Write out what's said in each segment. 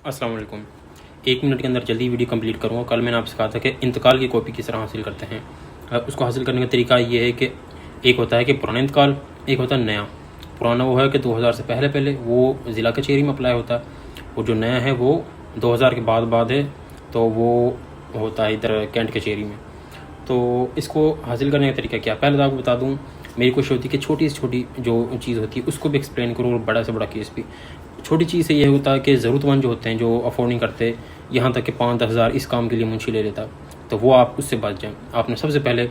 السلام علیکم. 1 منٹ کے اندر جلدی ویڈیو کمپلیٹ کروں گا. کل میں نے آپ سے کہا تھا کہ انتقال کی کاپی کس طرح حاصل کرتے ہیں. اس کو حاصل کرنے کا طریقہ یہ ہے کہ ایک ہوتا ہے کہ پرانا انتقال، ایک ہوتا ہے نیا. پرانا وہ ہے کہ 2000 سے پہلے وہ ضلع کچہری میں اپلائی ہوتا ہے، اور جو نیا ہے وہ 2000 کے بعد ہے، تو وہ ہوتا ہے ادھر کینٹ کچہری میں. تو اس کو حاصل کرنے کا طریقہ کیا؟ پہلے تو آپ کو بتا دوں، میری کوشش ہوتی ہے کہ چھوٹی سے چھوٹی جو چیز ہوتی ہے اس کو بھی ایکسپلین کروں، اور بڑا سے بڑا کیس بھی. چھوٹی چیز سے یہ ہوتا ہے کہ ضرورت مند جو ہوتے ہیں، جو افورڈ نہیں کرتے، یہاں تک کہ 5-10 ہزار اس کام کے لیے منشی لے لیتا، تو وہ آپ اس سے بچ جائیں. آپ نے سب سے پہلے،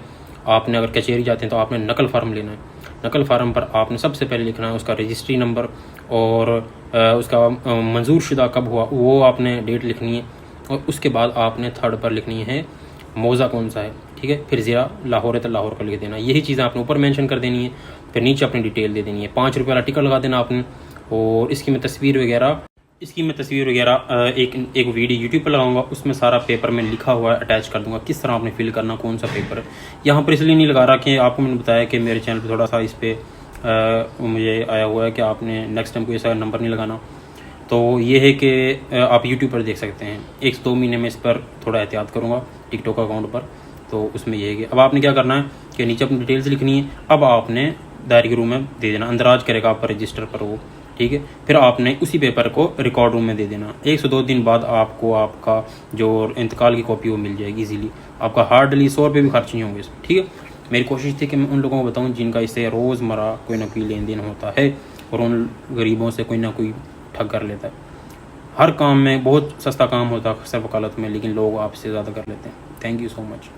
آپ نے اگر کچہری جاتے ہیں تو آپ نے نقل فارم لینا ہے. نقل فارم پر آپ نے سب سے پہلے لکھنا ہے اس کا رجسٹری نمبر، اور اس کا منظور شدہ کب ہوا وہ آپ نے ڈیٹ لکھنی ہے. اور اس کے بعد آپ نے تھرڈ پر لکھنی ہے موضع کون سا ہے، ٹھیک ہے. پھر ضلع لاہور ہے تو لاہور کا لکھ دینا. یہی چیزیں آپ نے اوپر مینشن کر دینی ہے. پھر نیچے اپنی ڈیٹیل دے دینی ہے. 5 روپے والا ٹکٹ لگا دینا آپ نے. اور اس کی میں تصویر وغیرہ ایک ویڈیو یوٹیوب پہ لگاؤں گا. اس میں سارا پیپر میں لکھا ہوا ہے اٹیچ کر دوں گا، کس طرح آپ نے فل کرنا، کون سا پیپر ہے. یہاں پر اس لیے نہیں لگا رہا کہ آپ کو میں نے بتایا کہ میرے چینل پہ تھوڑا سا اس پہ مجھے آیا ہوا ہے کہ آپ نے نیکسٹ ٹائم کوئی ایسا نمبر نہیں لگانا. تو یہ ہے کہ آپ یوٹیوب پر دیکھ سکتے ہیں. 1-2 مہینے میں اس پر تھوڑا احتیاط کروں گا ٹک ٹاک اکاؤنٹ پر. تو اس میں یہ ہے کہ اب آپ نے کیا کرنا ہے کہ نیچے اپنی ڈیٹیلز لکھنی ہے. اب آپ نے دائرے کے روم میں دے دینا، اندراج کرے گا آپ کا رجسٹر پر وہ، ٹھیک ہے. پھر آپ نے اسی پیپر کو ریکارڈ روم میں دے دینا. 1 سے 2 دن بعد آپ کو آپ کا جو انتقال کی کاپی وہ مل جائے گی ایزیلی. آپ کا ہارڈلی 100 روپے بھی خرچ نہیں ہوں گے اس میں، ٹھیک ہے. میری کوشش تھی کہ میں ان لوگوں کو بتاؤں جن کا اس سے روزمرہ کوئی نہ کوئی لین دین ہوتا ہے، اور ان غریبوں سے کوئی نہ کوئی ٹھگ کر لیتا ہے. ہر کام میں بہت سستا کام ہوتا ہے صرف وکالت میں، لیکن لوگ آپ سے زیادہ کر لیتے ہیں. Thank you so much.